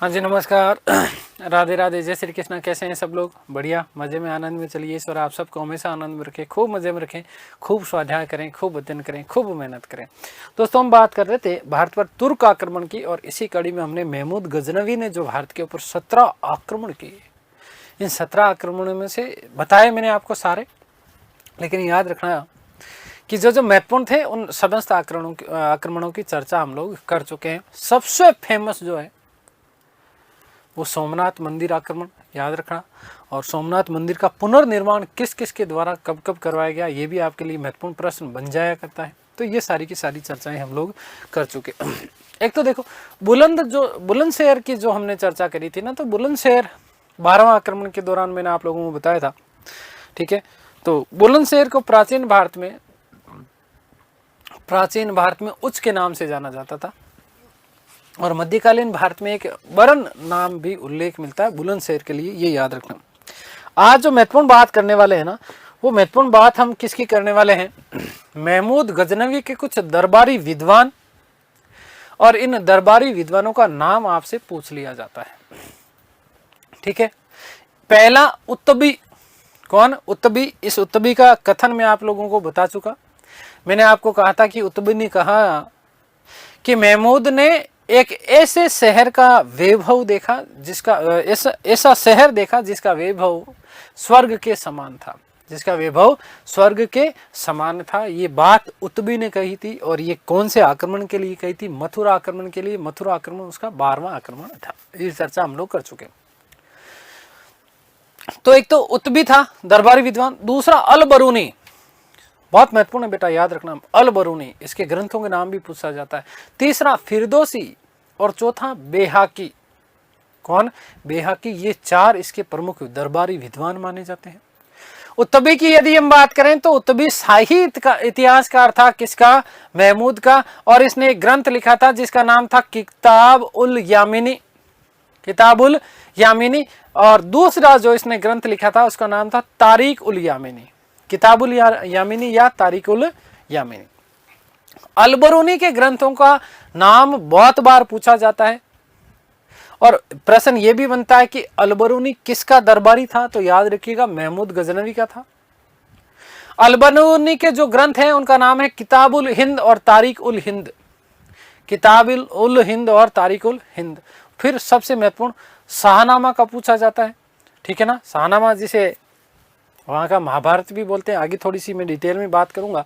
हाँ जी, नमस्कार। राधे राधे, जय श्री कृष्ण। कैसे हैं सब लोग? बढ़िया, मज़े में, आनंद में। चलिए, ईश्वर आप सबको हमेशा आनंद में रखें, खूब मज़े में रखें, खूब स्वाध्याय करें, खूब अध्ययन करें, खूब मेहनत करें। दोस्तों, हम बात कर रहे थे भारत पर तुर्क आक्रमण की, और इसी कड़ी में हमने महमूद गजनवी ने जो भारत के ऊपर 17 आक्रमण किए, इन 17 आक्रमणों में से बताए मैंने आपको सारे, लेकिन याद रखना कि जो जो महत्वपूर्ण थे उन समस्त आक्रमणों की चर्चा हम लोग कर चुके हैं। सबसे फेमस जो है वो सोमनाथ मंदिर आक्रमण, याद रखना। और सोमनाथ मंदिर का पुनर्निर्माण किस किस के द्वारा कब कब करवाया गया, ये भी आपके लिए महत्वपूर्ण प्रश्न बन जाया करता है। तो ये सारी की सारी चर्चाएं हम लोग कर चुके। एक तो देखो, बुलंदशहर की जो हमने चर्चा करी थी ना, तो बुलंदशहर 12वां आक्रमण के दौरान मैंने आप लोगों को बताया था, ठीक है। तो बुलंदशहर को प्राचीन भारत में उच्च के नाम से जाना जाता था, और मध्यकालीन भारत में एक बरन नाम भी उल्लेख मिलता है बुलंदशहर के लिए, ये याद रखना। आज जो महत्वपूर्ण बात करने वाले हैं ना, वो महत्वपूर्ण बात हम किसकी करने वाले हैं? महमूद गजनवी के कुछ दरबारी विद्वान, और इन दरबारी विद्वानों का नाम आपसे पूछ लिया जाता है, ठीक है। पहला उत्तबी, कौन? उत्तबी। इस उत्तबी का कथन मैं आप लोगों को बता चुका। मैंने आपको कहा था कि उत्तबी ने कहा कि महमूद ने एक ऐसे शहर का वैभव देखा, जिसका ऐसा शहर देखा जिसका वैभव स्वर्ग के समान था, जिसका वैभव स्वर्ग के समान था। ये बात उत्तबी ने कही थी, और ये कौन से आक्रमण के लिए कही थी? मथुरा आक्रमण के लिए। मथुरा आक्रमण उसका 12वां आक्रमण था। ये चर्चा हम लोग कर चुके। तो एक तो उत्तबी था, दरबारी विद्वान। दूसरा अल बरूनी, बहुत महत्वपूर्ण है बेटा, याद रखना। अल बरूनी, इसके ग्रंथों के नाम भी पूछा जाता है। तीसरा फिरदौसी, और चौथा बेहाकी। कौन? बेहाकी। ये 4 इसके प्रमुख दरबारी विद्वान माने जाते हैं। उत्तबी की यदि हम बात करें तो उत्तबी साहित्य का इतिहासकार था। किसका? महमूद का। और इसने एक ग्रंथ लिखा था जिसका नाम था किताब उल यामिनी, किताब उल यामिनी। और दूसरा जो इसने ग्रंथ लिखा था उसका नाम था तारीख उल यामिनी, किताबुल यामिनी या तारीख उल यामिनी। अलबरूनी के ग्रंथों का नाम बहुत बार पूछा जाता है, और प्रश्न यह भी बनता है कि अलबरूनी किसका दरबारी था? तो याद रखिएगा, महमूद गजनवी का था। अलबरूनी के जो ग्रंथ हैं उनका नाम है किताबुल हिंद और तारीख उल हिंद, किताबुल उल हिंद और तारीख उल हिंद। फिर सबसे महत्वपूर्ण शाहनामा का पूछा जाता है, ठीक है ना। शाहनामा जिसे वहां का महाभारत भी बोलते हैं, आगे थोड़ी सी मैं डिटेल में बात करूंगा।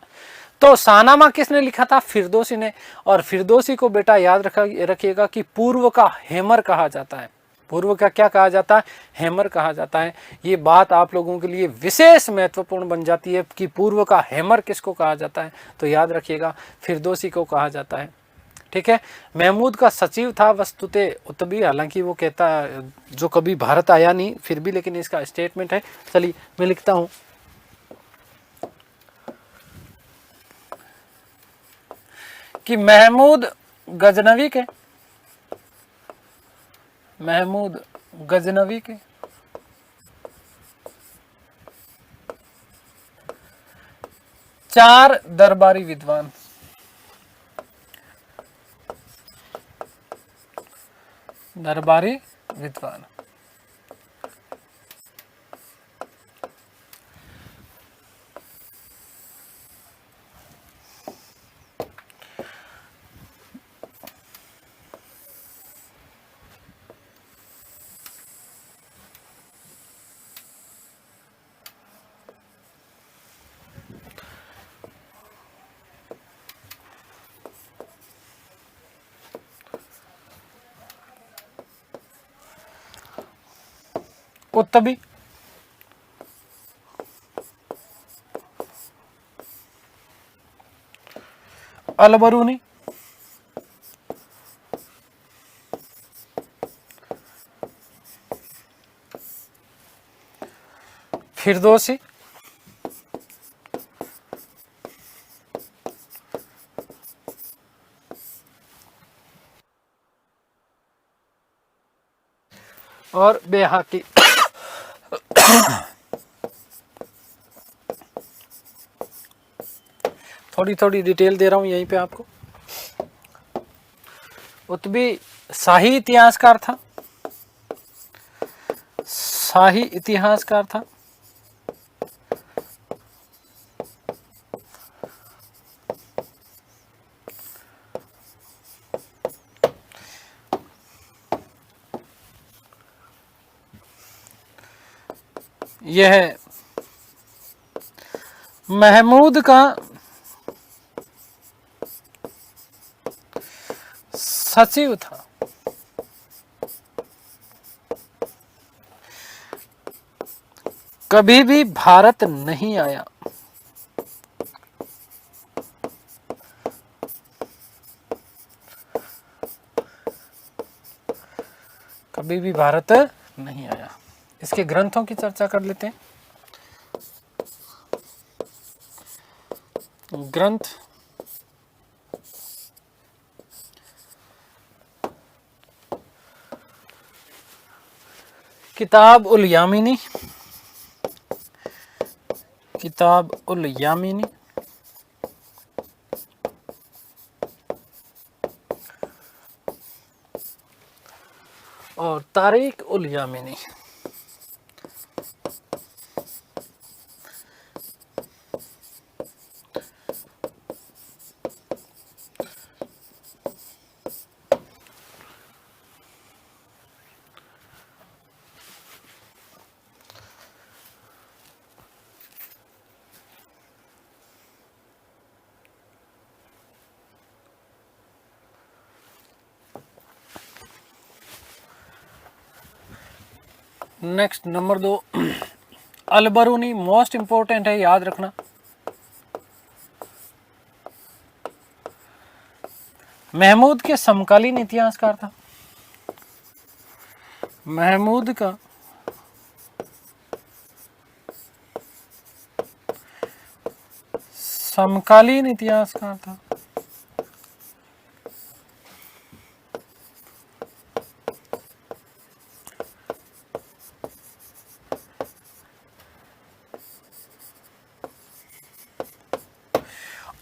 तो शाहनामा किसने लिखा था? फिरदौसी ने। और फिरदौसी को बेटा याद रखिएगा कि पूर्व का हैमर कहा जाता है। पूर्व का क्या कहा जाता है? हैमर कहा जाता है। ये बात आप लोगों के लिए विशेष महत्वपूर्ण बन जाती है कि पूर्व का हैमर किसको कहा जाता है। तो याद रखिएगा, फिरदौसी को कहा जाता है, ठीक है। महमूद का सचिव था वस्तुते उत्तबी, हालांकि वो कहता जो कभी भारत आया नहीं, फिर भी लेकिन इसका स्टेटमेंट है। चलिए मैं लिखता हूं कि महमूद गजनवी के 4 दरबारी विद्वान, उत्तबी, अलबरूनी, फिरदौसी, और बेहाकी। थोड़ी थोड़ी डिटेल दे रहा हूं यहीं पे आपको। उत्तबी शाही इतिहासकार था, शाही इतिहासकार था। यह महमूद का सचिव था। कभी भी भारत नहीं आया। कभी भी भारत नहीं आया। इसके ग्रंथों की चर्चा कर लेते हैं। ग्रंथ किताब उल यामिनी, किताब उल यामिनी, और Tarikh ul Yamini. Next number 2 Alberuni, most important है, याद रखना। महमूद के समकालीन इतिहासकार था। महमूद का समकालीन इतिहासकार था।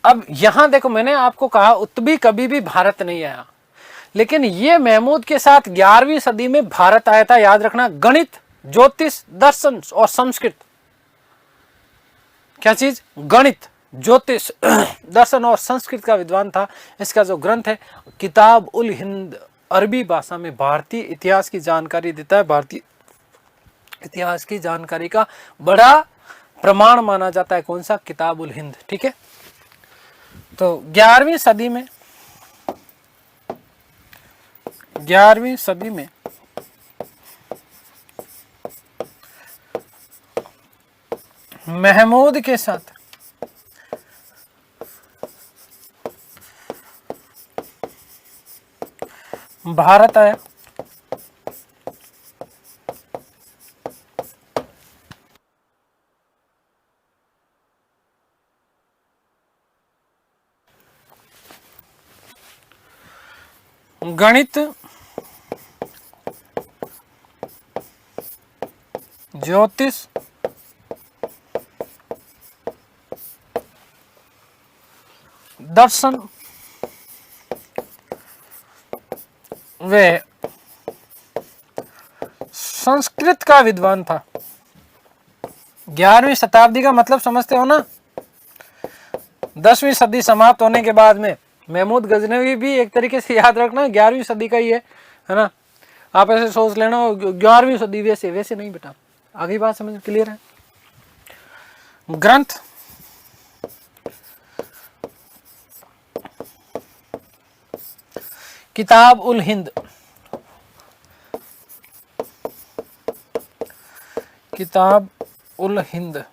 अब यहां देखो, मैंने आपको कहा उत्तबी कभी भी भारत नहीं आया, लेकिन ये महमूद के साथ 11वीं सदी में भारत आया था। याद रखना, गणित, ज्योतिष, दर्शन और संस्कृत। क्या चीज? गणित, ज्योतिष, दर्शन और संस्कृत का विद्वान था। इसका जो ग्रंथ है किताब उल हिंद, अरबी भाषा में भारतीय इतिहास की जानकारी देता है। भारतीय इतिहास की जानकारी का बड़ा प्रमाण माना जाता है। कौन सा? किताब उल हिंद। ठीक है, तो 11वीं सदी में, 11वीं सदी में महमूद के साथ भारत आया। गणित, ज्योतिष, दर्शन वे संस्कृत का विद्वान था। 11वीं शताब्दी का मतलब समझते हो ना? 10वीं सदी समाप्त होने के बाद में महमूद गजनवी भी एक तरीके से याद रखना 11वीं सदी का ही है ना। आप ऐसे सोच लेना 11वीं सदी, वैसे वैसे नहीं बेटा। आगे बात समझ क्लियर है? ग्रंथ किताब उल हिंद, किताब उल हिंद,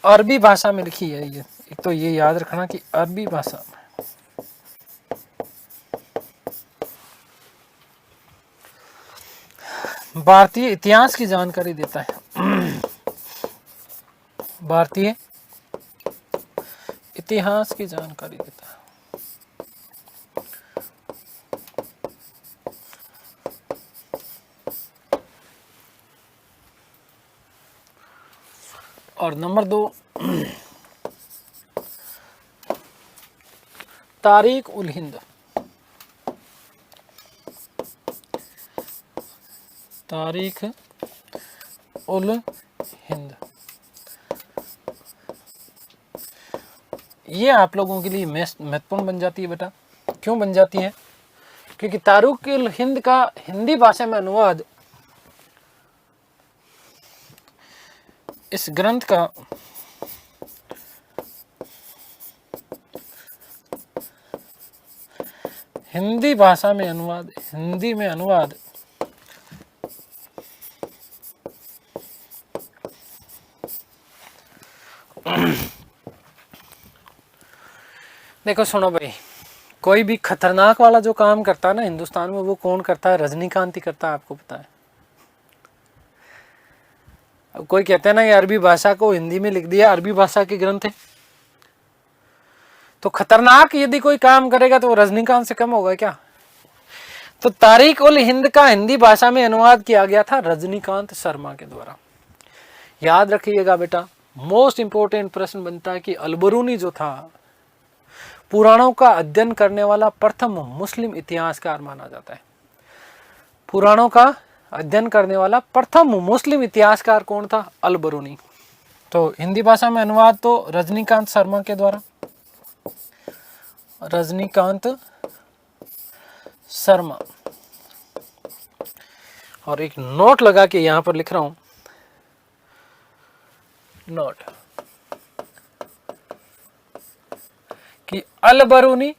अरबी भाषा में लिखी है। ये एक तो ये याद रखना कि अरबी भाषा में। भारतीय इतिहास की जानकारी देता है। भारतीय इतिहास की जानकारी देता है। और नंबर 2 तारिक उल हिंद। तारिक उल हिंद, ये आप लोगों के लिए महत्वपूर्ण बन जाती है बेटा। क्यों बन जाती है? क्योंकि तारिक उल हिंद का हिंदी भाषा में अनुवाद इस ग्रंथ का हिंदी भाषा में अनुवाद, हिंदी में अनुवाद देखो सुनो भाई, कोई भी खतरनाक वाला जो काम करता है ना हिंदुस्तान में, वो कौन करता है? रजनीकांत ही करता है, आपको पता है। अब कोई कहते हैं ना ये अरबी भाषा को हिंदी में लिख दिया, अरबी भाषा के ग्रंथ है, तो खतरनाक यदि कोई काम करेगा तो वो रजनीकांत से कम होगा क्या? तो तारिक उल हिंद का हिंदी भाषा में अनुवाद किया गया था रजनीकांत शर्मा के द्वारा। याद रखिएगा बेटा, मोस्ट इंपोर्टेंट प्रश्न बनता है कि अलबरूनी जो था पुराणों का अध्ययन करने वाला प्रथम मुस्लिम इतिहासकार माना जाता है। पुराणों का अध्ययन करने वाला प्रथम मुस्लिम इतिहासकार कौन था? अलबरूनी। तो हिंदी भाषा में अनुवाद तो रजनीकांत शर्मा के द्वारा, रजनीकांत शर्मा। और एक नोट लगा के यहां पर लिख रहा हूं, नोट कि अलबरूनी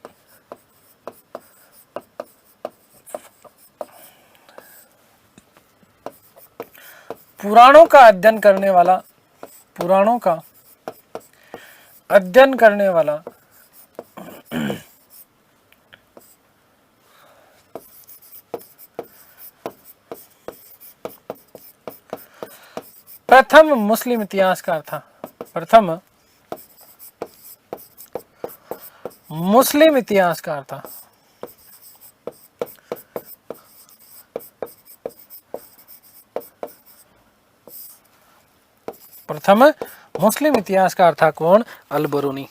पुराणों का अध्ययन करने वाला, पुराणों का अध्ययन करने वाला प्रथम मुस्लिम इतिहासकार था, प्रथम मुस्लिम इतिहासकार था। प्रथम मुस्लिम इतिहासकार था कौन? अलबरूनी।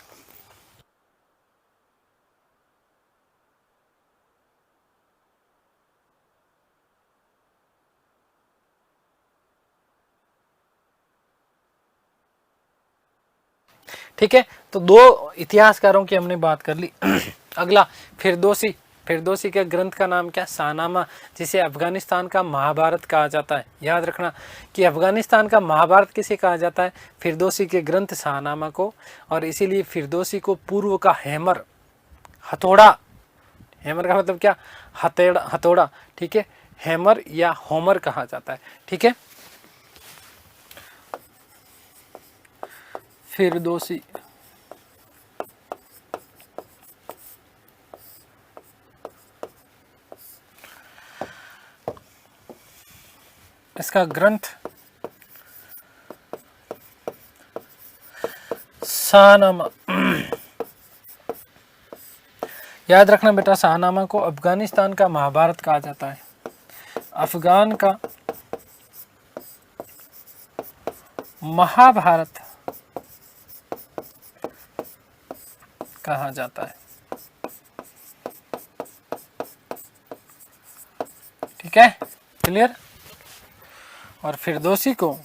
ठीक है, तो दो इतिहासकारों की हमने बात कर ली। अगला फिरदौसी। फिरदौसी के ग्रंथ का नाम क्या? शाहनामा, जिसे अफगानिस्तान का महाभारत कहा जाता है। याद रखना कि अफगानिस्तान का महाभारत किसे कहा जाता है? फिरदौसी के ग्रंथ शाहनामा को। और इसीलिए फिरदौसी को पूर्व का हैमर, हथौड़ा, हैमर का मतलब क्या? हथौड़ा, ठीक है, हैमर या होमर कहा जाता है। ठीक है, फिरदौसी इसका ग्रंथ शाहनामा। याद रखना बेटा, शाहनामा को अफगानिस्तान का महाभारत कहा जाता है। अफगान का महाभारत कहा जाता है। ठीक है, क्लियर। और फिरदौसी को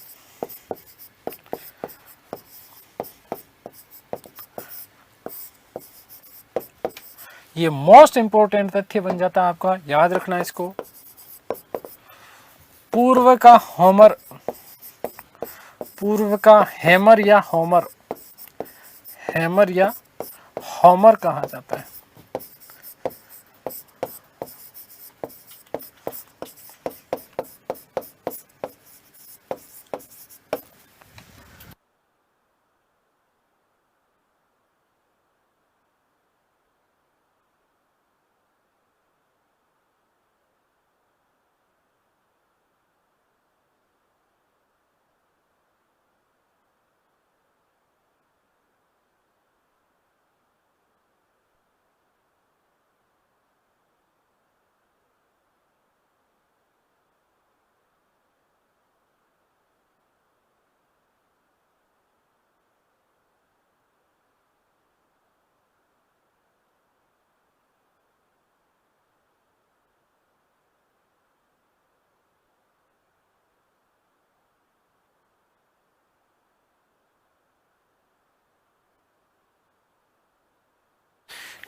ये मोस्ट इंपोर्टेंट तथ्य बन जाता है आपका, याद रखना इसको। पूर्व का होमर, पूर्व का हैमर या होमर, हैमर या होमर कहा जाता है।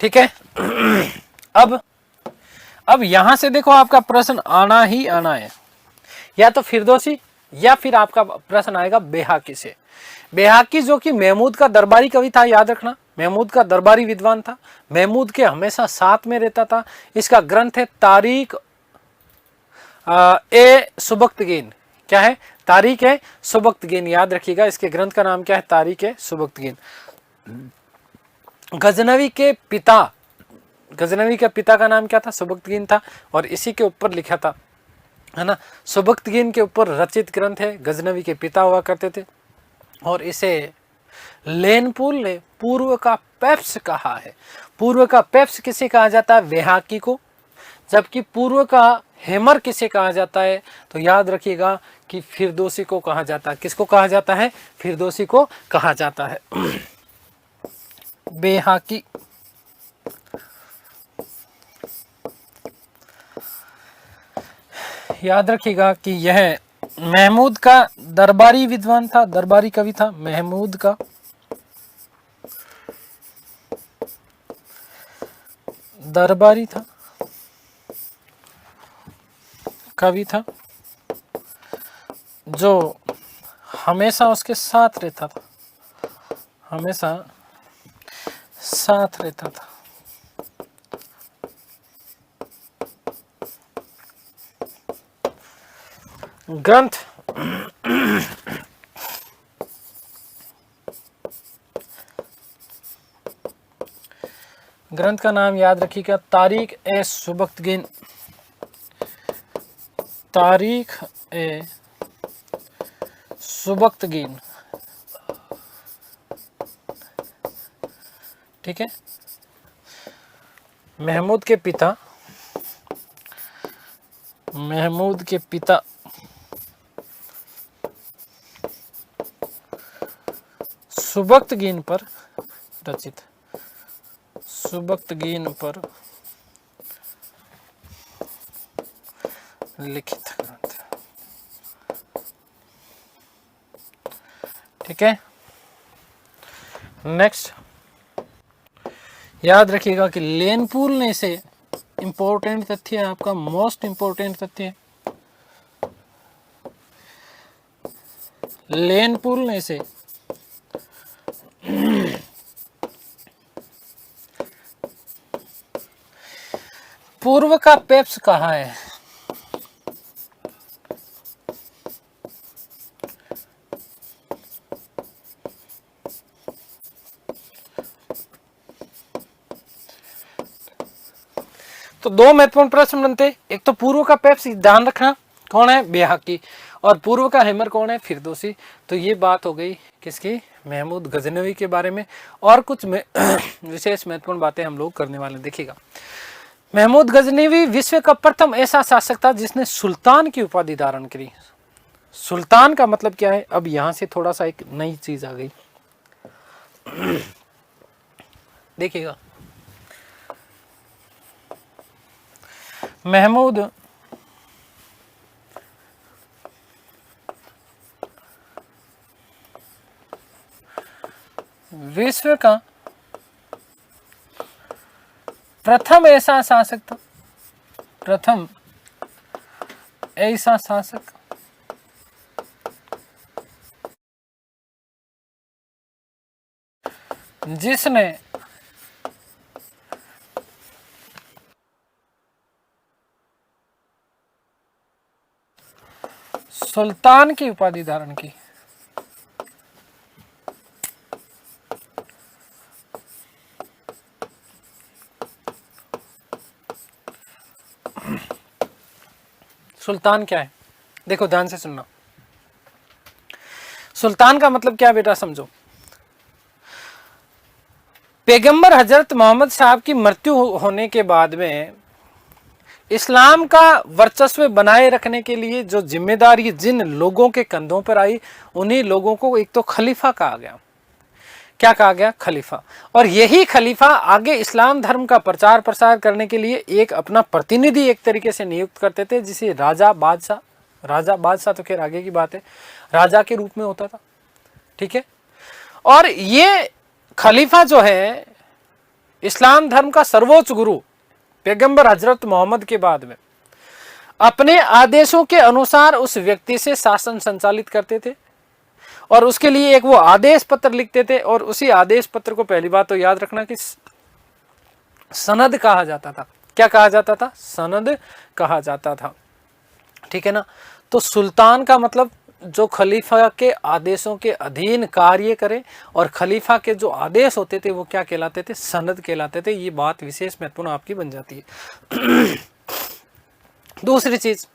ठीक है। अब यहां से देखो आपका प्रश्न आना ही आना है, या तो फिरदौसी या फिर आपका प्रश्न आएगा बेहाकी से। बेहाकी जो कि महमूद का दरबारी कवि था, याद रखना, महमूद का दरबारी विद्वान था, महमूद के हमेशा साथ में रहता था। इसका ग्रंथ है तारीख ए सुबक्तगीन। क्या है? तारीख है सुबक्तगीन, याद रखिएगा। इसके ग्रंथ का नाम क्या है? तारीख है सुबक्तगीन। गजनवी के पिता, गजनवी का पिता का नाम क्या था? सुबक्तगीन था, और इसी के ऊपर लिखा था, है ना। सुबक्तगीन के ऊपर रचित ग्रंथ है, गजनवी के पिता हुआ करते थे, और इसे लेनपुल ने पूर्व का पेप्स कहा है। पूर्व का पेप्स किसे कहा जाता है? बेहाकी को। जबकि पूर्व का हेमर किसे कहा जाता है? तो याद रखिएगा कि फिरदौसी को कहा जाता है। किसको कहा जाता है? फिरदौसी को कहा जाता है। बेहाकी याद रखिएगा कि यह महमूद का दरबारी विद्वान था, दरबारी कवि था। महमूद का दरबारी था, कवि था, जो हमेशा उसके साथ रहता था, हमेशा साथ रहता था। ग्रंथ ग्रंथ का नाम याद रखिएगा, तारीख ए सुबक्तगीन। तारीख ए सुबक्तगीन, ठीक है। महमूद के पिता, महमूद के पिता सुबक्तगीन पर रचित, सुबक्तगीन पर लिखित ग्रंथ, ठीक है। नेक्स्ट याद रखिएगा कि लेनपुल ने से इंपॉर्टेंट तथ्य है, आपका मोस्ट इंपॉर्टेंट तथ्य है। लेनपुल ने से पूर्व का पेप्स कहा है। तो दो महत्वपूर्ण प्रश्न बनते, एक तो पूर्व का पेप्स ध्यान रखना कौन है? बेहाकी, और पूर्व का हेमर कौन है? फिरदौसी। तो ये बात हो गई किसकी? महमूद गजनवी के बारे में। और कुछ विशेष महत्वपूर्ण बातें हम लोग करने वाले, देखिएगा। महमूद गजनवी विश्व का प्रथम ऐसा शासक था जिसने सुल्तान की उपाधि धारण करी। सुल्तान का मतलब क्या है? अब यहां से थोड़ा सा एक नई चीज आ गई, देखिएगा। महमूद विश्व का प्रथम ऐसा शासक था, प्रथम ऐसा शासक जिसने सुल्तान की उपाधि धारण की। सुल्तान क्या है? देखो ध्यान से सुनना। सुल्तान का मतलब क्या बेटा? समझो, पैगंबर हजरत मोहम्मद साहब की मृत्यु होने के बाद में इस्लाम का वर्चस्व बनाए रखने के लिए जो जिम्मेदारी जिन लोगों के कंधों पर आई, उन्हीं लोगों को एक तो खलीफा कहा गया। क्या कहा गया? खलीफा। और यही खलीफा आगे इस्लाम धर्म का प्रचार प्रसार करने के लिए एक अपना प्रतिनिधि एक तरीके से नियुक्त करते थे, जिसे राजा बादशाह, राजा बादशाह तो खैर आगे की बात है, राजा के रूप में होता था, ठीक है। और ये खलीफा जो है इस्लाम धर्म का सर्वोच्च गुरु पैगंबर हजरत मोहम्मद के बाद में अपने आदेशों के अनुसार उस व्यक्ति से शासन संचालित करते थे और उसके लिए एक वो आदेश पत्र लिखते थे, और उसी आदेश पत्र को पहली बात तो याद रखना कि सनद कहा जाता था। क्या कहा जाता था? सनद कहा जाता था। ठीक है ना। तो सुल्तान का मतलब जो खलीफा के आदेशों के अधीन कार्य करे, और खलीफा के जो आदेश होते थे वो क्या कहलाते थे? सनद कहलाते थे। ये बात विशेष महत्वपूर्ण आपकी बन जाती है। दूसरी चीज,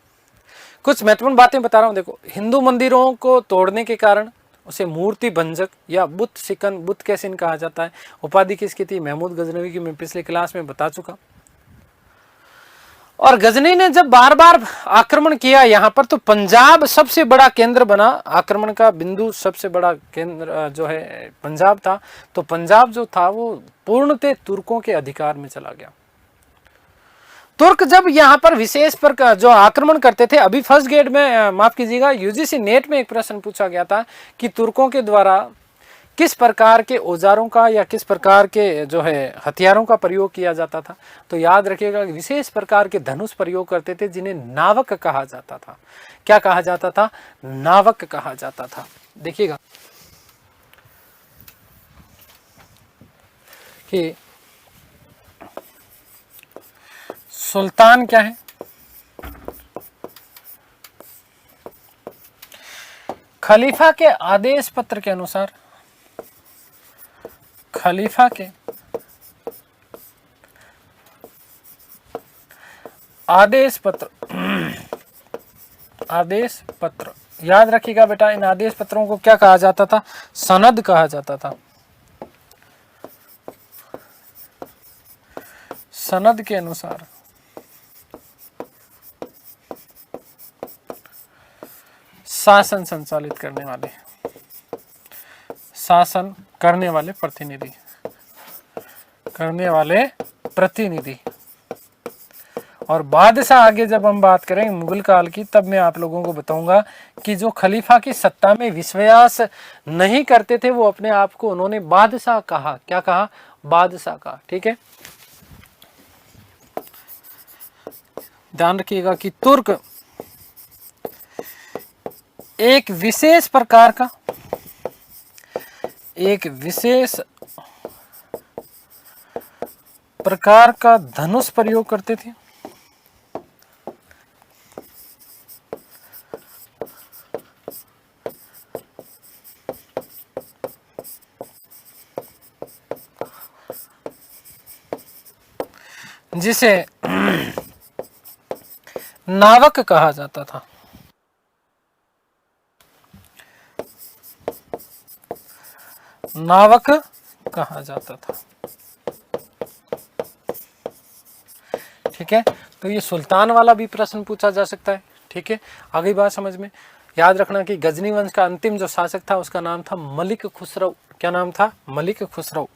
कुछ महत्वपूर्ण बातें बता रहा हूं। देखो, हिंदू मंदिरों को तोड़ने के कारण उसे मूर्ति भंजक या बुत शिकन, बुत कैसिन कहा जाता है। उपाधि किसकी थी? महमूद गजनवी की मैं पिछले क्लास में बता चुका। और गजनी ने जब बार बार आक्रमण किया यहाँ पर, तो पंजाब सबसे बड़ा केंद्र बना। आक्रमण का बिंदु सबसे बड़ा केंद्र जो है पंजाब था। तो पंजाब जो था वो पूर्णतः तुर्कों के अधिकार में चला गया। तुर्क जब यहाँ पर विशेष पर जो आक्रमण करते थे, अभी फर्स्ट ग्रेड में, माफ कीजिएगा, यूजीसी नेट में एक प्रश्न पूछा गया था कि तुर्कों के द्वारा किस प्रकार के औजारों का या किस प्रकार के जो है हथियारों का प्रयोग किया जाता था। तो याद रखिएगा, विशेष प्रकार के धनुष प्रयोग करते थे जिन्हें नावक कहा जाता था। क्या कहा जाता था? नावक कहा जाता था। देखिएगा कि सुल्तान क्या है? खलीफा के आदेश पत्र के अनुसार, खलीफा के आदेश पत्र, आदेश पत्र याद रखिएगा बेटा, इन आदेश पत्रों को क्या कहा जाता था? सनद कहा जाता था। सनद के अनुसार शासन संचालित करने वाले, शासन करने वाले प्रतिनिधि, करने वाले प्रतिनिधि। और बादशाह आगे जब हम बात करेंगे मुगल काल की, तब मैं आप लोगों को बताऊंगा कि जो खलीफा की सत्ता में विश्वास नहीं करते थे, वो अपने आप को उन्होंने बादशाह कहा। क्या कहा? बादशाह कहा। ठीक है, ध्यान रखिएगा कि तुर्क एक विशेष प्रकार का, एक विशेष प्रकार का धनुष प्रयोग करते थे। जिसे नावक कहा जाता था। नावक कहा जाता था। ठीक है, तो ये सुल्तान वाला भी प्रश्न पूछा जा सकता है। ठीक है, आगे बात समझ में। याद रखना कि गजनी वंश का अंतिम जो शासक था उसका नाम था मलिक खुसरो। क्या नाम था? मलिक खुसरो।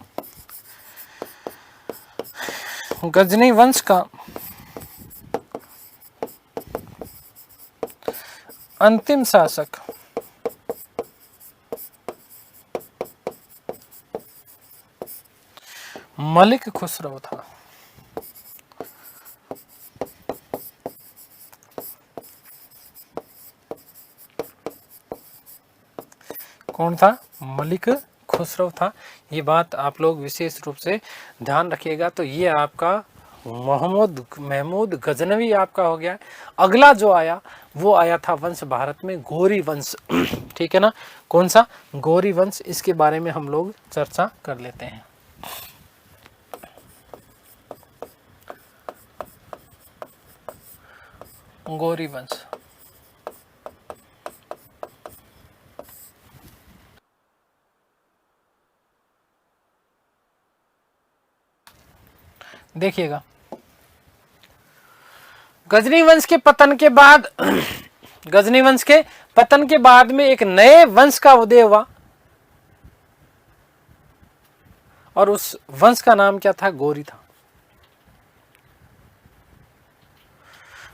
गजनी वंश का अंतिम शासक मलिक खुसरो था। कौन था? मलिक खुसरो था। ये बात आप लोग विशेष रूप से ध्यान रखिएगा। तो ये आपका महमूद गजनवी आपका हो गया। अगला जो आया वो आया था वंश भारत में गौरी वंश। ठीक है ना, कौन सा? गौरी वंश। इसके बारे में हम लोग चर्चा कर लेते हैं। गौरी वंश, देखिएगा, गजनी वंश के पतन के बाद गजनी वंश के पतन के बाद में एक नए वंश का उदय हुआ, और उस वंश का नाम क्या था? गौरी था।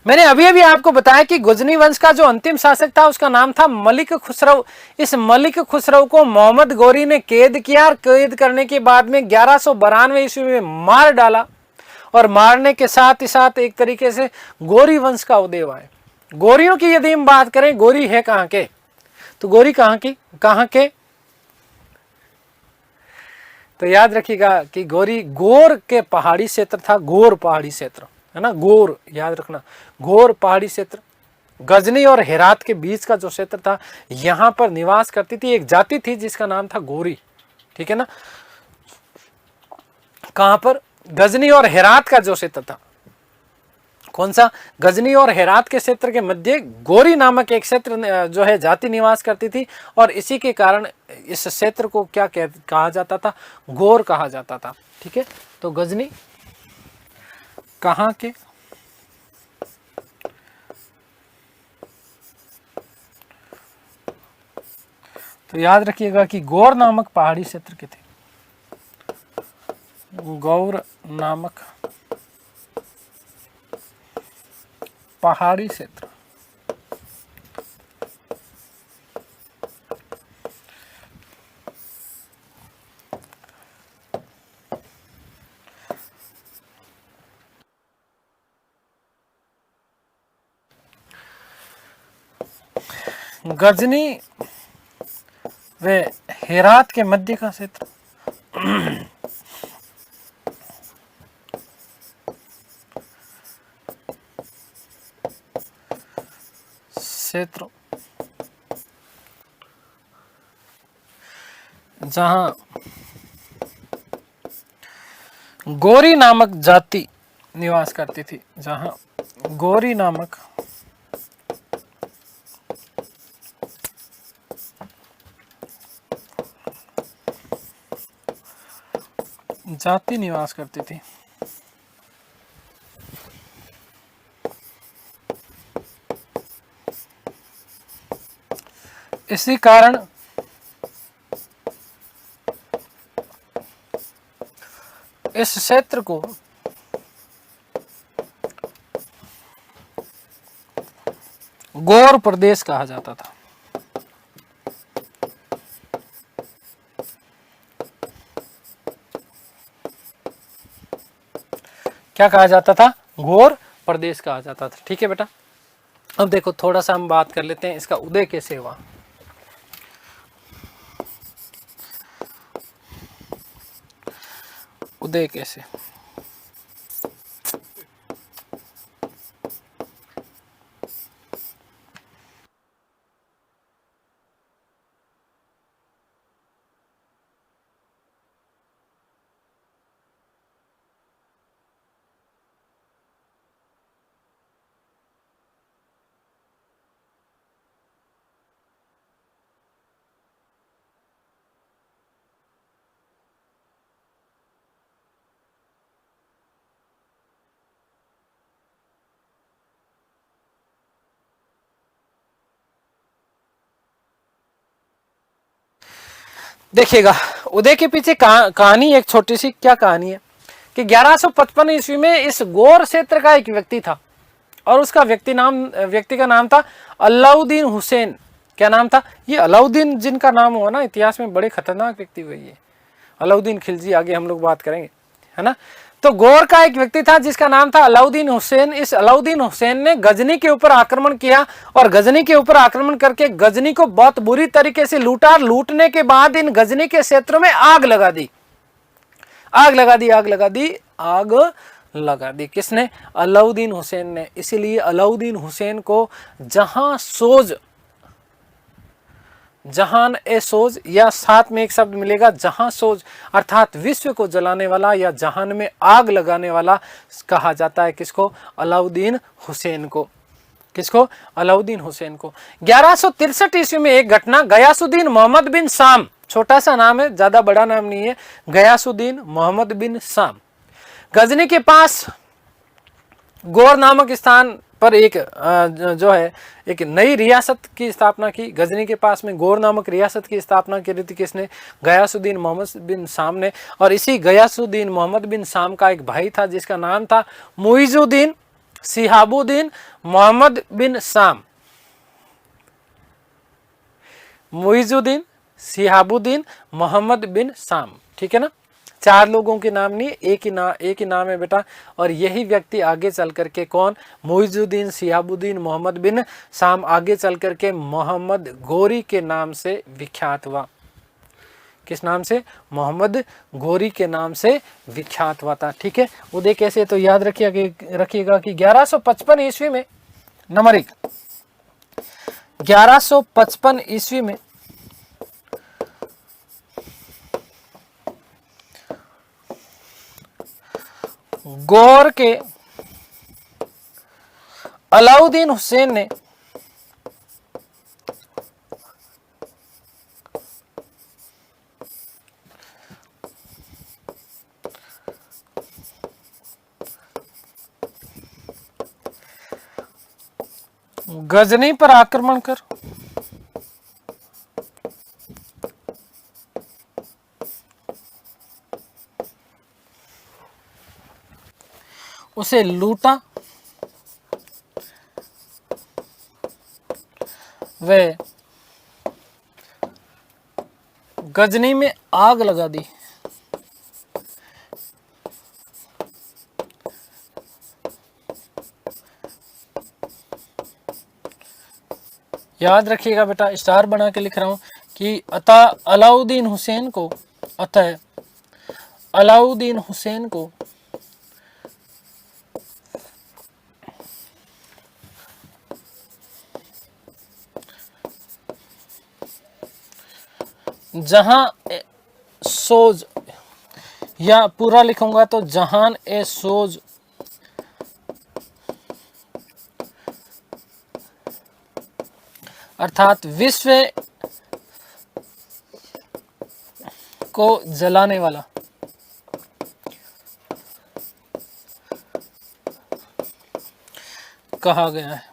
मैंने अभी अभी आपको बताया कि गुजनी वंश का जो अंतिम शासक था उसका नाम था मलिक खुसरो। इस मलिक खुसरो को मोहम्मद गौरी ने कैद किया और कैद करने के बाद में 1192 ईस्वी में मार डाला। और मारने के साथ ही साथ एक तरीके से गौरी वंश का उदय हुआ है। गौरियों की यदि हम बात करें, गौरी है कहां के, तो गौरी कहां के, तो याद रखिएगा कि गौरी गोर के पहाड़ी क्षेत्र था। गोर पहाड़ी क्षेत्र है ना, गोर याद रखना, गोर पहाड़ी क्षेत्र गजनी और हेरात के बीच का जो क्षेत्र था, यहां पर निवास करती थी एक जाति थी जिसका नाम था गौरी। ठीक है ना, कहां पर, गजनी और हेरात का जो क्षेत्र था, कौन सा, गजनी और हेरात के क्षेत्र के मध्य गौरी नामक एक क्षेत्र जो है जाति निवास करती थी। और इसी के कारण इस क्षेत्र को क्या कहा जाता था, गौर कहा जाता था। ठीक है, तो गजनी कहां के, तो याद रखिएगा कि गौर नामक पहाड़ी क्षेत्र के थे। गौर नामक पहाड़ी क्षेत्र। गजनी व हेरात के मध्य का क्षेत्र जहां गौरी नामक जाति निवास करती थी, जहां गौरी नामक जाति निवास करती थी। इसी कारण इस क्षेत्र को गौर प्रदेश कहा जाता था। क्या कहा जाता था, गौर प्रदेश कहा जाता था। ठीक है बेटा, अब देखो थोड़ा सा हम बात कर लेते हैं इसका उदय कैसे हुआ। उदय कैसे, देखिएगा उदय के पीछे कहानी एक छोटी सी क्या कहानी है कि 1155 ईस्वी में इस गौर क्षेत्र का एक व्यक्ति था और उसका व्यक्ति का नाम था अलाउद्दीन हुसैन। क्या नाम था, ये अलाउद्दीन जिनका नाम हुआ ना इतिहास में बड़े खतरनाक व्यक्ति हुए, ये अलाउद्दीन खिलजी, आगे हम लोग बात करेंगे, है ना। तो गौर का एक व्यक्ति था जिसका नाम था अलाउद्दीन हुसैन। इस अलाउद्दीन हुसैन ने गजनी के ऊपर आक्रमण किया और गजनी के ऊपर आक्रमण करके गजनी को बहुत बुरी तरीके से लूटा। लूटने के बाद इन गजनी के क्षेत्रों में आग लगा दी। किसने, अलाउद्दीन हुसैन ने। इसीलिए अलाउद्दीन हुसैन को जहान ए सोज या साथ में एक शब्द मिलेगा जहां सोज, अर्थात विश्व को जलाने वाला या जहान में आग लगाने वाला कहा जाता है। किसको, अलाउद्दीन हुसैन को। किसको, अलाउद्दीन हुसैन को। 1163 ईस्वी में एक घटना, गयासुद्दीन मोहम्मद बिन शाम, छोटा सा नाम है, ज्यादा बड़ा नाम नहीं है, गयासुद्दीन मोहम्मद बिन शाम, गजनी के पास गौर नामक स्थान पर एक जो है एक नई रियासत की स्थापना की। गजनी के पास में गौर नामक रियासत की स्थापना की थी। किसने, गयासुद्दीन मोहम्मद बिन शाम ने। और इसी गयासुद्दीन मोहम्मद बिन शाम का एक भाई था जिसका नाम था मुइजुद्दीन सिहाबुद्दीन मोहम्मद बिन साम, मुइजुद्दीन, सिहाबुद्दीन, मोहम्मद बिन साम। ठीक है ना, चार लोगों के नाम नहीं, एक ही नाम है बेटा। और यही व्यक्ति आगे चल करके कौन, मुइजुद्दीन, सिहाबुद्दीन, मोहम्मद बिन साम आगे चल करके मोहम्मद गोरी के नाम से विख्यात हुआ। किस नाम से, मोहम्मद गोरी के नाम से विख्यात हुआ था। ठीक है, उदय कैसे, तो याद रखिएगा कि 1155 ईस्वी में, नंबर 1, 1155 ईस्वी में गौर के अलाउद्दीन हुसैन ने गजनी पर आक्रमण कर उसे लूटा वे गजनी में आग लगा दी। याद रखिएगा बेटा, स्टार बना के लिख रहा हूं कि अतः अलाउद्दीन हुसैन को जहां सोज, या पूरा लिखूंगा तो जहान ए सोज अर्थात विश्व को जलाने वाला कहा गया है।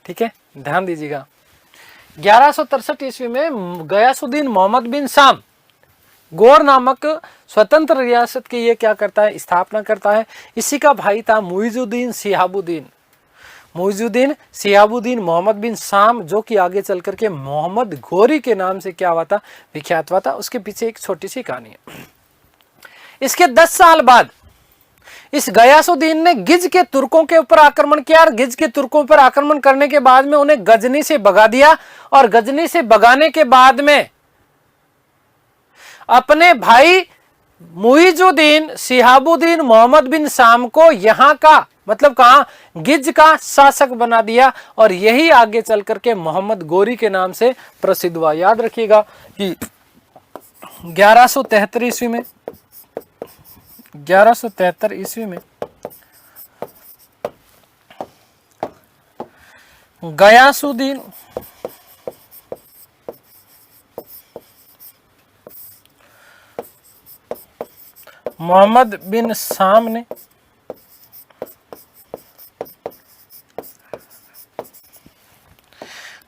ठीक है, ध्यान दीजिएगा। 1163 ईस्वी में गयासुद्दीन मोहम्मद बिन साम गौर नामक स्वतंत्र रियासत की ये क्या करता है, स्थापना करता है। इसी का भाई था मुइजुद्दीन सिहाबुद्दीन मोहम्मद बिन साम, जो कि आगे चल करके मोहम्मद गोरी के नाम से क्या हुआ था, विख्यात हुआ था। उसके पीछे एक छोटी सी कहानी है। इसके 10 साल बाद इस गयासुद्दीन ने गिज के तुर्कों के ऊपर आक्रमण किया और गिज के तुर्कों पर आक्रमण करने के बाद में उन्हें गजनी से भगा दिया। और गजनी से भगाने के बाद में अपने भाई मुइजुद्दीन सिहाबुद्दीन मोहम्मद बिन साम को यहां का मतलब कहा गिज का शासक बना दिया, और यही आगे चल करके मोहम्मद गोरी के नाम से प्रसिद्ध हुआ। याद रखिएगा कि 1173 ईस्वी में 1173 ईस्वी में गयासुद्दीन मोहम्मद बिन साम ने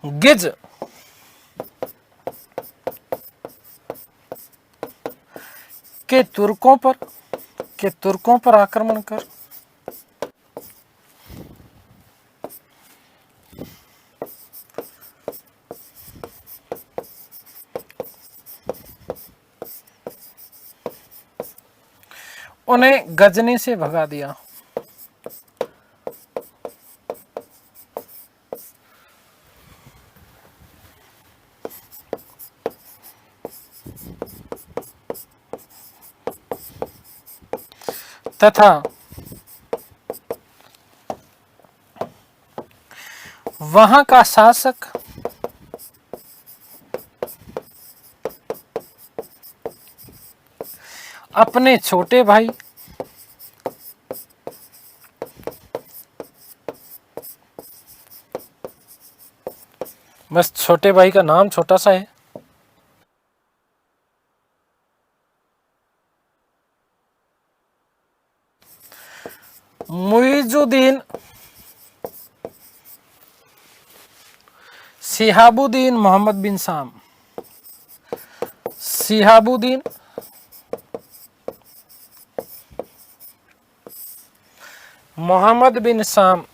गिज के तुर्कों पर आक्रमण कर उन्हें गजनी से भगा दिया। तथा वहां का शासक अपने छोटे भाई बस छोटे भाई का नाम छोटा सा है, मुइजुद्दीन शिहाबुद्दीन मोहम्मद बिन साम, शिहाबुद्दीन मोहम्मद बिन साम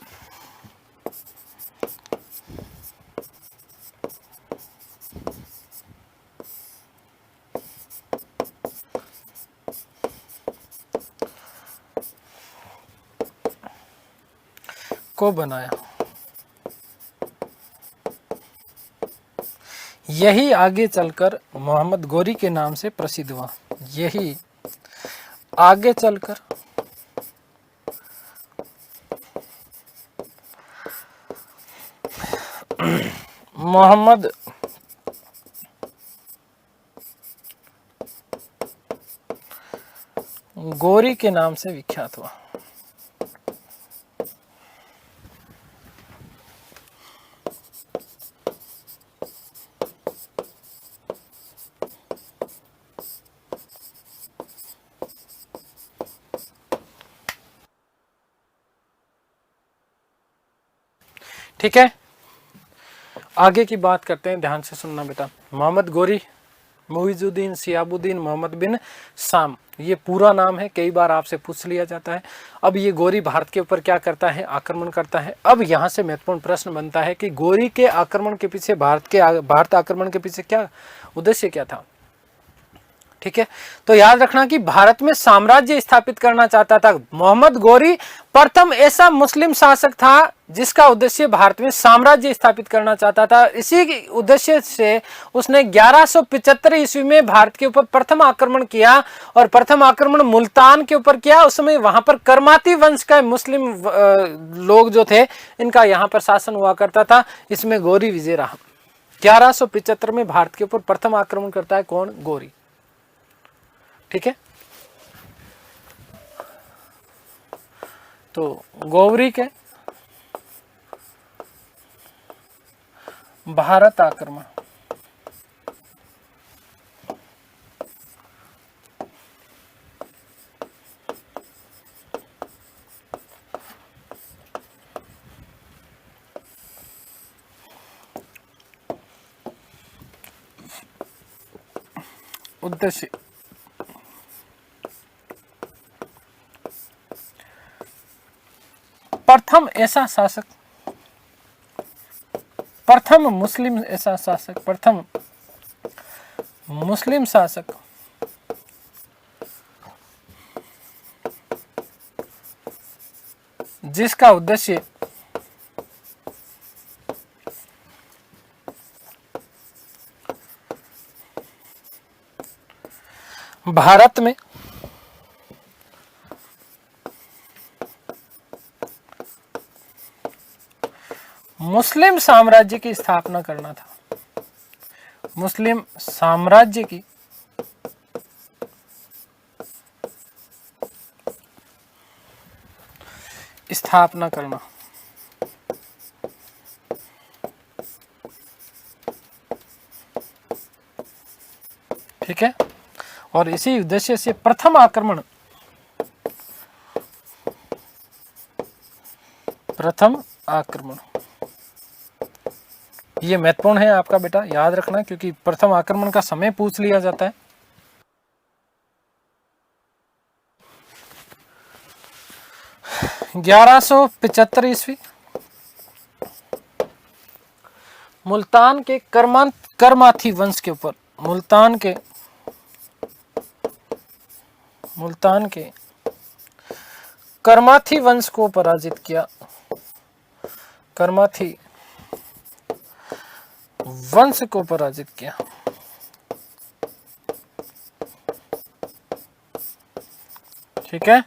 को बनाया। यही आगे चलकर मोहम्मद गोरी के नाम से प्रसिद्ध हुआ। यही आगे चलकर मोहम्मद गोरी के नाम से विख्यात हुआ। ठीक है, आगे की बात करते हैं, ध्यान से सुनना बेटा। मोहम्मद गोरी, मुइजुद्दीन शिहाबुद्दीन मोहम्मद बिन साम, ये पूरा नाम है, कई बार आपसे पूछ लिया जाता है। अब ये गोरी भारत के ऊपर क्या करता है? आक्रमण करता है। अब यहाँ से महत्वपूर्ण प्रश्न बनता है कि गोरी के आक्रमण के पीछे, भारत आक्रमण के पीछे क्या उद्देश्य क्या था? ठीक है, तो याद रखना कि भारत में साम्राज्य स्थापित करना चाहता था मोहम्मद गोरी। प्रथम ऐसा मुस्लिम शासक था जिसका उद्देश्य भारत में साम्राज्य स्थापित करना चाहता था। इसी उद्देश्य से उसने 1175 ईस्वी में भारत के ऊपर प्रथम आक्रमण किया, और प्रथम आक्रमण मुल्तान के ऊपर किया। उस समय वहां पर कर्माती वंश का मुस्लिम लोग जो थे, इनका यहाँ पर शासन हुआ करता था। इसमें गोरी विजय रहा। 1175 में भारत के ऊपर प्रथम आक्रमण करता है कौन? गोरी। ठीक है, तो गौरी के भारत आक्रमण उद्देश्य प्रथम ऐसा शासक, प्रथम मुस्लिम ऐसा शासक, प्रथम मुस्लिम शासक जिसका उद्देश्य भारत में मुस्लिम साम्राज्य की स्थापना करना था। मुस्लिम साम्राज्य की स्थापना करना। ठीक है, और इसी उद्देश्य से प्रथम आक्रमण ये महत्वपूर्ण है आपका बेटा, याद रखना, क्योंकि प्रथम आक्रमण का समय पूछ लिया जाता है। ग्यारह सौ 75 ईस्वी मुल्तान के करमाथी वंश के ऊपर, मुल्तान के करमाथी वंश को पराजित किया। करमाथी वंश को पराजित किया। ठीक है,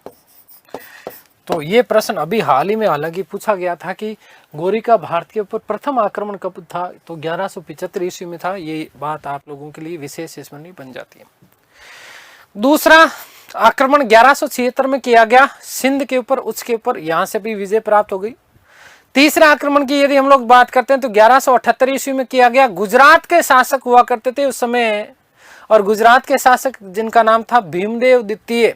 तो ये प्रश्न अभी हाल ही में हालांकि पूछा गया था कि गोरी का भारत के ऊपर प्रथम आक्रमण कब था, तो 1175 ईस्वी में था। ये बात आप लोगों के लिए विशेष स्मरणीय बन जाती है। दूसरा आक्रमण 1176 में किया गया सिंध के ऊपर, उसके ऊपर यहां से भी विजय प्राप्त हो गई। तीसरे आक्रमण की यदि हम लोग बात करते हैं तो 1178 ईस्वी में किया गया। गुजरात के शासक हुआ करते थे उस समय, और गुजरात के शासक जिनका नाम था भीमदेव द्वितीय,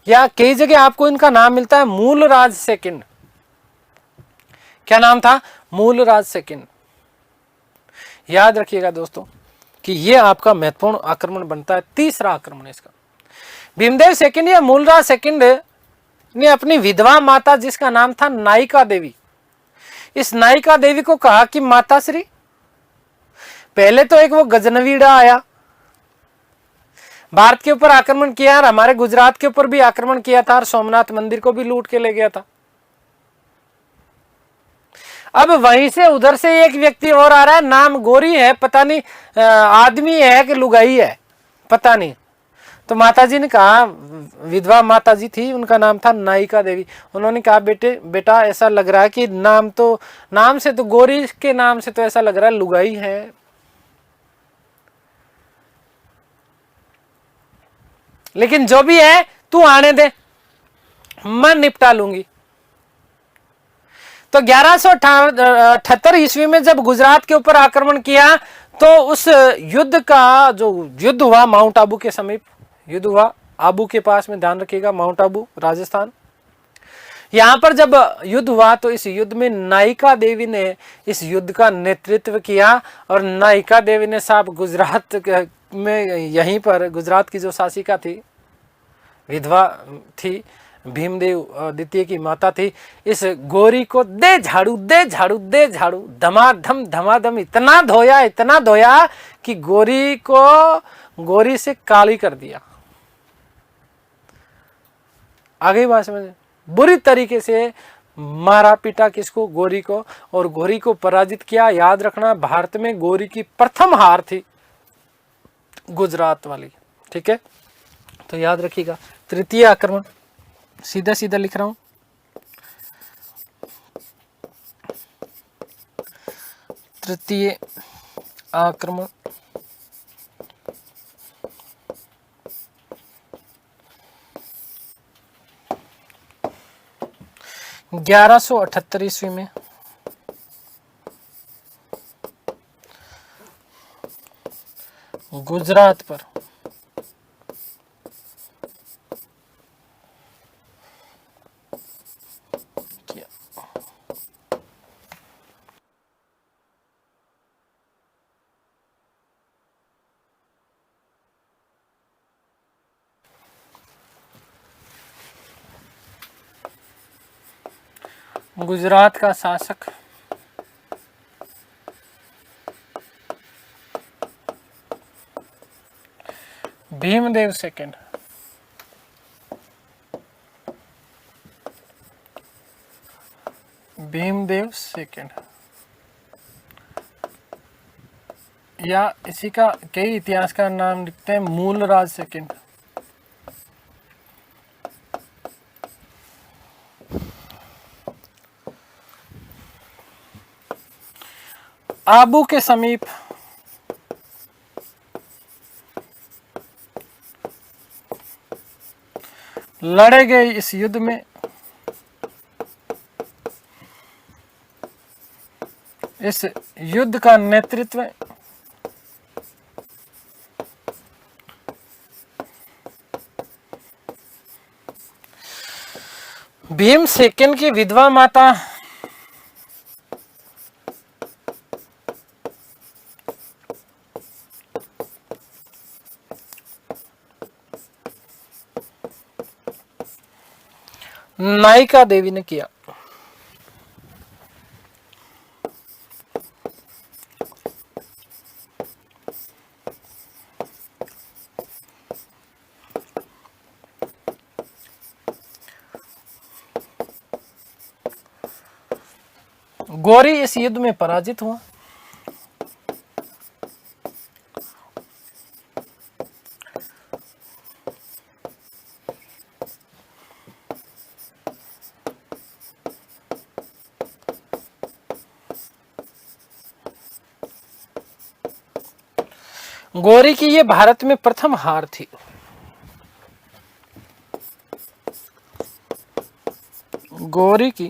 या कई जगह आपको इनका नाम मिलता है मूलराज सेकंड। क्या नाम था? मूलराज सेकंड। याद रखिएगा दोस्तों कि ये आपका महत्वपूर्ण आक्रमण बनता है, तीसरा आक्रमण इसका। भीमदेव सेकंड या मूलराज सेकंड ने अपनी विधवा माता, जिसका नाम था नायिका देवी, इस नायिका देवी को कहा कि माता श्री, पहले तो एक वो गजनवीड़ा आया, भारत के ऊपर आक्रमण किया, और हमारे गुजरात के ऊपर भी आक्रमण किया था, और सोमनाथ मंदिर को भी लूट के ले गया था। अब वहीं से उधर से एक व्यक्ति और आ रहा है, नाम गोरी है, पता नहीं आदमी है कि लुगाई है, पता नहीं। तो माताजी ने कहा, विधवा माताजी थी, उनका नाम था नायिका देवी। उन्होंने कहा बेटा ऐसा लग रहा है कि नाम से तो गोरी के नाम से तो ऐसा लग रहा है लुगाई है। लेकिन जो भी है तू आने दे, मैं निपटा लूंगी। तो 1178 ईस्वी में जब गुजरात के ऊपर आक्रमण किया तो उस युद्ध का जो युद्ध हुआ माउंट आबू के समीप युद्ध हुआ, आबू के पास में, ध्यान रखिएगा, माउंट आबू राजस्थान। यहां पर जब युद्ध हुआ तो इस युद्ध में नायिका देवी ने इस युद्ध का नेतृत्व किया, और नायिका देवी ने साहब गुजरात में, यहीं पर गुजरात की जो शासिका थी, विधवा थी, भीमदेव द्वितीय की माता थी, इस गोरी को दे झाड़ू दे झाड़ू दे झाड़ू, धमाधम इतना धोया कि गोरी से काली कर दिया। आगे बात समझ, बुरी तरीके से मारा पीटा किसको? गोरी को, और गोरी को पराजित किया। याद रखना, भारत में गोरी की प्रथम हार थी गुजरात वाली। ठीक है, तो याद रखिएगा। तृतीय आक्रमण, सीधा सीधा लिख रहा हूं, तृतीय आक्रमण 1178 ईस्वी में गुजरात पर किया। गुजरात का शासक भीमदेव सेकंड, भीमदेव सेकंड, या इसी का कई इतिहासकार नाम लिखते हैं मूलराज सेकंड। आबू के समीप लड़े गए इस युद्ध में इस युद्ध का नेतृत्व भीमसेन की विधवा माता नायिका देवी ने किया। गौरी इस युद्ध में पराजित हुआ। गौरी की ये भारत में प्रथम हार थी। गौरी की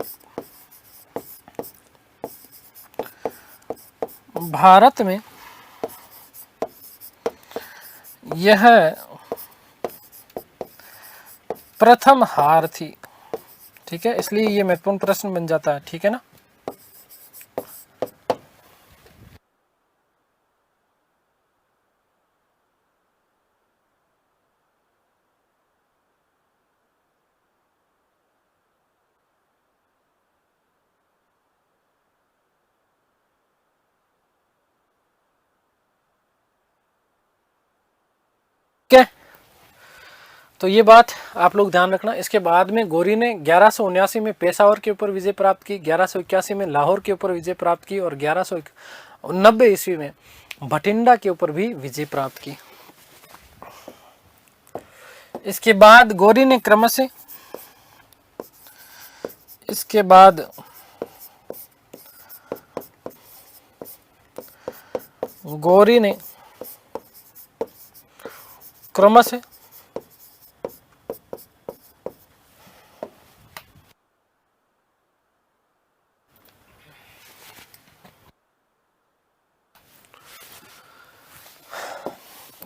भारत में यह प्रथम हार थी। ठीक है, इसलिए ये महत्वपूर्ण प्रश्न बन जाता है। ठीक है ना। क्या तो ये बात आप लोग ध्यान रखना। इसके बाद में गौरी ने 1179 में पेशावर के ऊपर विजय प्राप्त की, 1181 में लाहौर के ऊपर विजय प्राप्त की और 1190 ईस्वी में भटिंडा के ऊपर भी विजय प्राप्त की। इसके बाद गौरी ने क्रमशः गौरी ने क्रमशः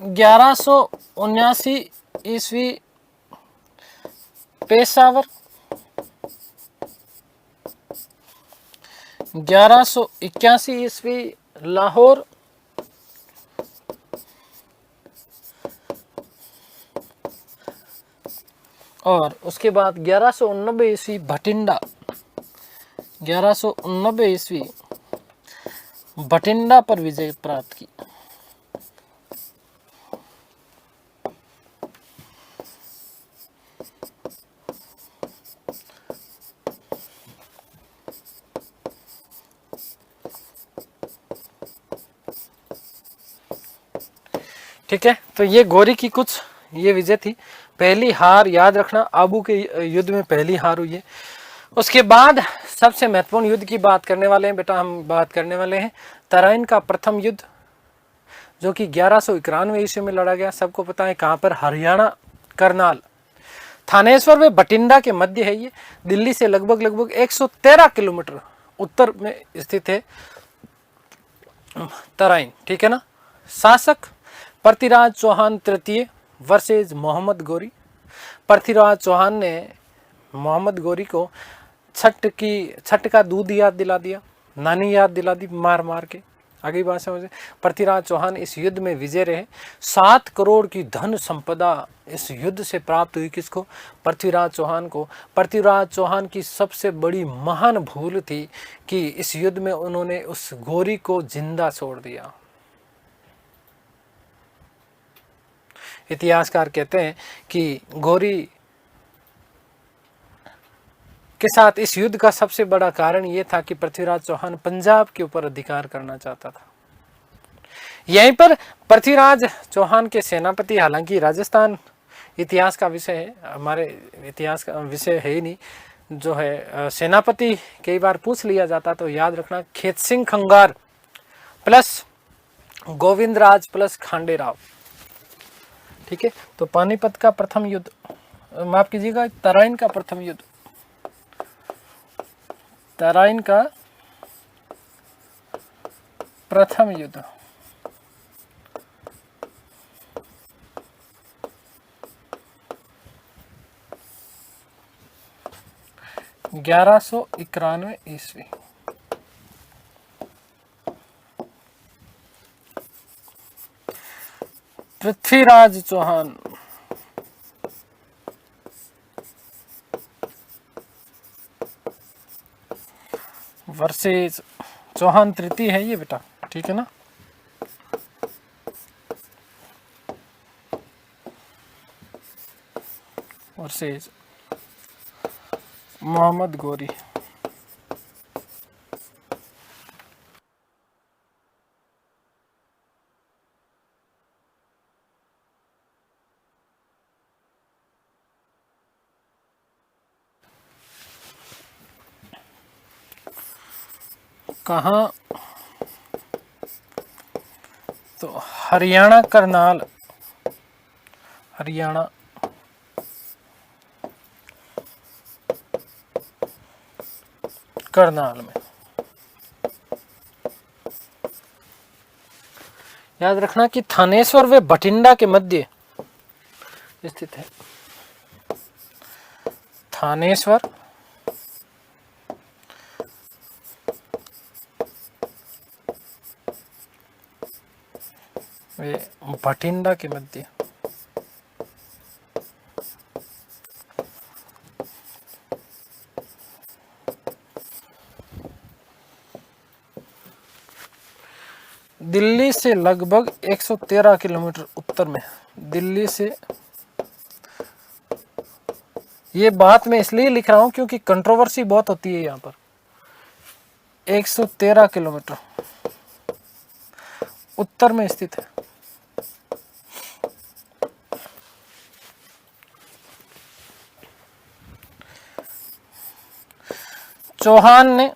ग्यारह सौ 79 ईस्वी पेशावर, 1181 ईस्वी लाहौर, और उसके बाद 1189 ईस्वी भटिंडा, 1189 ईस्वी भटिंडा पर विजय प्राप्त की। ठीक है, तो ये गौरी की कुछ ये विजय थी। पहली हार याद रखना, आबू के युद्ध में पहली हार हुई है। उसके बाद सबसे महत्वपूर्ण युद्ध की बात करने वाले हैं बेटा, हम बात करने वाले हैं तराइन का प्रथम युद्ध, जो कि 1191 ईस्वी में लड़ा गया। सबको पता है कहाँ पर, हरियाणा करनाल थानेश्वर में भटिंडा के मध्य है। ये दिल्ली से लगभग 113 किलोमीटर उत्तर में स्थित है तराइन। ठीक है ना। शासक पृथ्वीराज चौहान तृतीय वर्सेज मोहम्मद गौरी। पृथ्वीराज चौहान ने मोहम्मद गौरी को छठ का दूध याद दिला दिया, नानी याद दिला दी मार मार के। आगे बात समझे। पृथ्वीराज चौहान इस युद्ध में विजय रहे। 7 करोड़ की धन संपदा इस युद्ध से प्राप्त हुई। किसको? पृथ्वीराज चौहान को। पृथ्वीराज चौहान की सबसे बड़ी महान भूल थी कि इस युद्ध में उन्होंने उस गौरी को जिंदा छोड़ दिया। इतिहासकार कहते हैं कि गौरी के साथ इस युद्ध का सबसे बड़ा कारण यह था कि पृथ्वीराज चौहान पंजाब के ऊपर अधिकार करना चाहता था। यहीं पर पृथ्वीराज चौहान के सेनापति, हालांकि राजस्थान इतिहास का विषय है, हमारे इतिहास का विषय है ही नहीं, जो है सेनापति कई बार पूछ लिया जाता, तो याद रखना खेत सिंह खंगार प्लस गोविंदराज प्लस खांडेराव। ठीक है, तो पानीपत का प्रथम युद्ध, माफ कीजिएगा, तराइन का प्रथम युद्ध, तराइन का प्रथम युद्ध 1191 ईस्वी। पृथ्वीराज चौहान वर्सेस चौहान तृतीय है ये बेटा, ठीक है ना। वर्सेस मोहम्मद गोरी। कहाँ? तो हरियाणा करनाल, हरियाणा करनाल में। याद रखना कि थानेश्वर व बठिंडा के मध्य स्थित है। थानेश्वर व बठिंडा के मध्य। दिल्ली से लगभग 113 किलोमीटर उत्तर में। दिल्ली से, ये बात मैं इसलिए लिख रहा हूं क्योंकि कंट्रोवर्सी बहुत होती है यहाँ पर। 113 किलोमीटर उत्तर में स्थित है। चौहान ने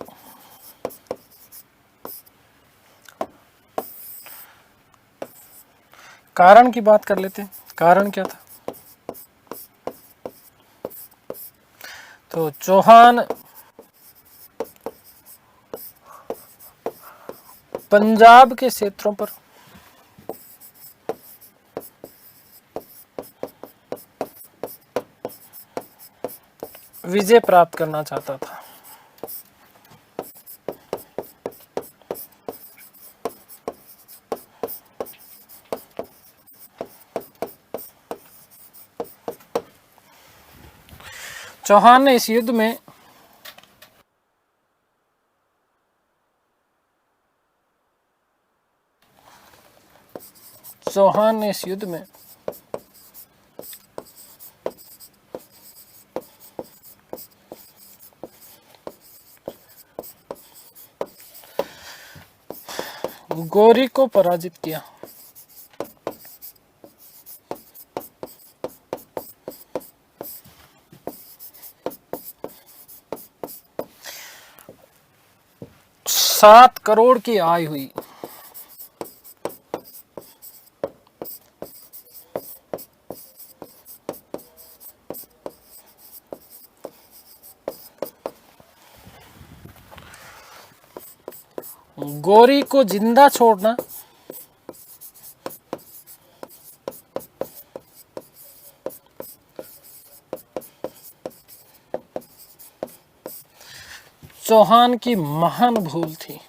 कारण की बात कर लेते हैं। कारण क्या था? तो चौहान पंजाब के क्षेत्रों पर विजय प्राप्त करना चाहता था। चौहान ने इस युद्ध में में 'गोरी' को पराजित किया। सात करोड़ की आय हुई। गोरी को जिंदा छोड़ना चौहान की महान भूल थी।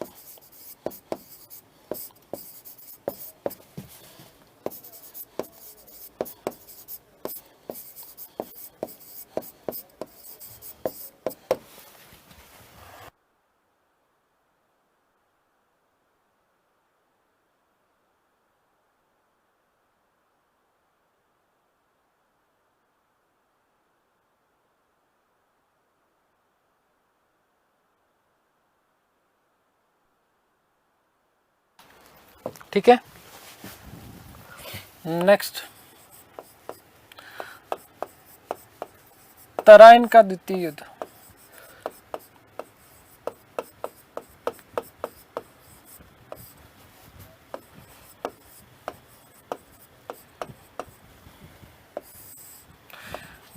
ठीक है, नेक्स्ट तराइन का द्वितीय युद्ध।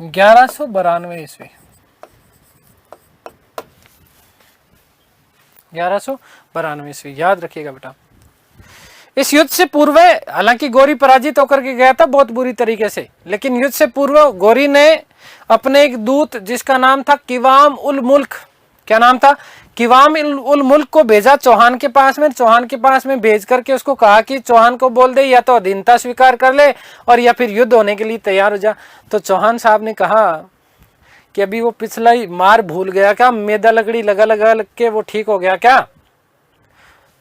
1192 ईस्वी, 1192 ईस्वी, याद रखिएगा बेटा। इस युद्ध से पूर्व हालांकि गौरी पराजित होकर के गया था बहुत बुरी तरीके से, लेकिन युद्ध से पूर्व गौरी ने अपने एक दूत जिसका नाम था किवाम उल मुल्क, क्या नाम था, किवाम उल मुल्क को भेजा चौहान के पास में। चौहान के पास में भेज करके उसको कहा कि चौहान को बोल दे या तो अधीनता स्वीकार कर ले और या फिर युद्ध होने के लिए तैयार हो जा। तो चौहान साहब ने कहा कि अभी वो पिछला ही मार भूल गया क्या, मैदा लकड़ी लगा लगा लग के वो ठीक हो गया क्या,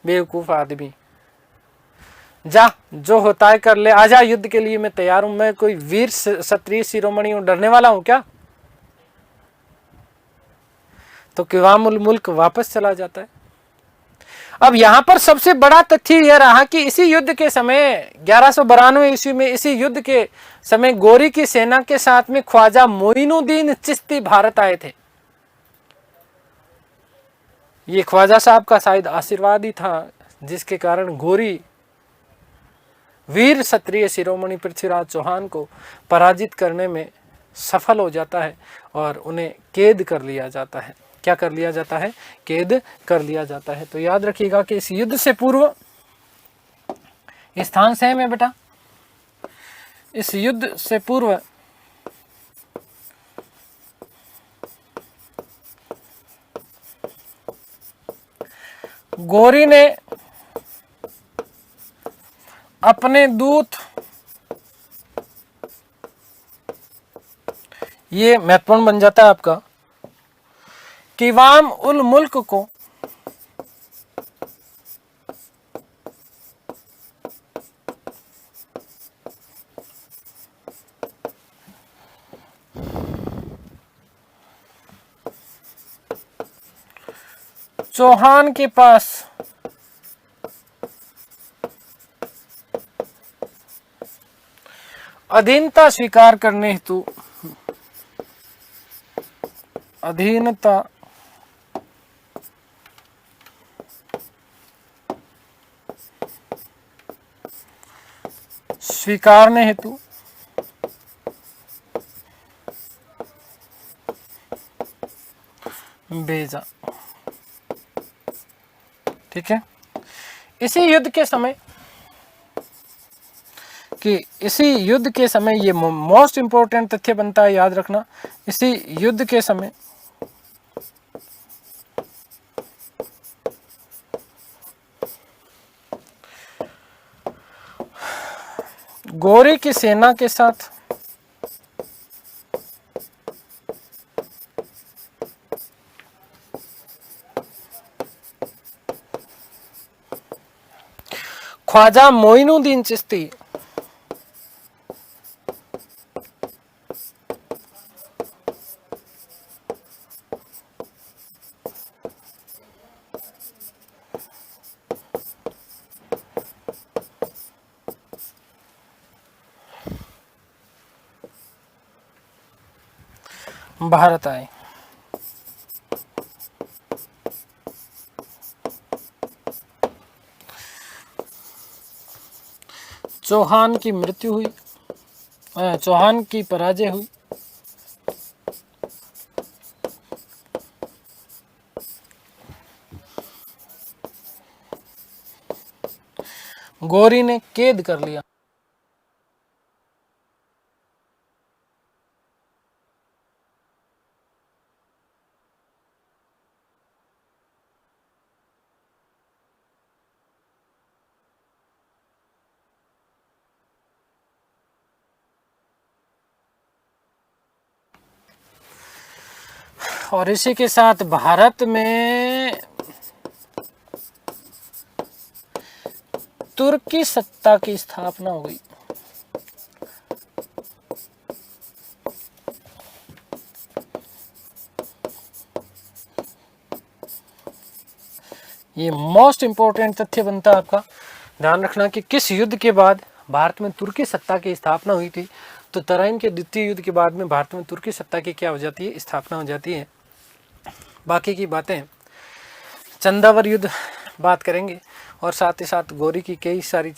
बेवकूफ आदमी, जा जो होता है कर ले, आजा युद्ध के लिए मैं तैयार हूं, मैं कोई वीर क्षत्रिय शिरोमणि हूं, डरने वाला हूं क्या। तो किवामुल मुल्क वापस चला जाता है। अब यहां पर सबसे बड़ा तथ्य यह रहा कि इसी युद्ध के समय 1192 ईस्वी में इसी युद्ध के समय गौरी की सेना के साथ में ख्वाजा मोइनुद्दीन चिश्ती भारत आए थे। ये ख्वाजा साहब का शायद आशीर्वाद ही था जिसके कारण गौरी वीर क्षत्रिय शिरोमणि पृथ्वीराज चौहान को पराजित करने में सफल हो जाता है और उन्हें कैद कर लिया जाता है। क्या कर लिया जाता है, कैद कर लिया जाता है। तो याद रखिएगा कि इस युद्ध से पूर्व स्थान सेम है बेटा, इस युद्ध से पूर्व गौरी ने अपने दूत, ये महत्वपूर्ण बन जाता है आपका, किवाम उल मुल्क को चौहान के पास अधीनता स्वीकार करने हेतु, अधीनता स्वीकारने हेतु भेजा। ठीक है, इसी युद्ध के समय ये मोस्ट इंपॉर्टेंट तथ्य बनता है, याद रखना। इसी युद्ध के समय गौरी की सेना के साथ ख्वाजा मोइनुद्दीन चिश्ती भारत आए। चौहान की मृत्यु हुई, चौहान की पराजय हुई। गौरी ने कैद कर लिया। और इसी के साथ भारत में तुर्की सत्ता की स्थापना हो गई। ये मोस्ट इंपॉर्टेंट तथ्य बनता है आपका, ध्यान रखना कि किस युद्ध के बाद भारत में तुर्की सत्ता की स्थापना हुई थी। तो तराइन के द्वितीय युद्ध के बाद में भारत में तुर्की सत्ता की क्या हो जाती है, स्थापना हो जाती है। बाकी की बातें चंदावर युद्ध बात करेंगे और साथ ही साथ गौरी की कई सारी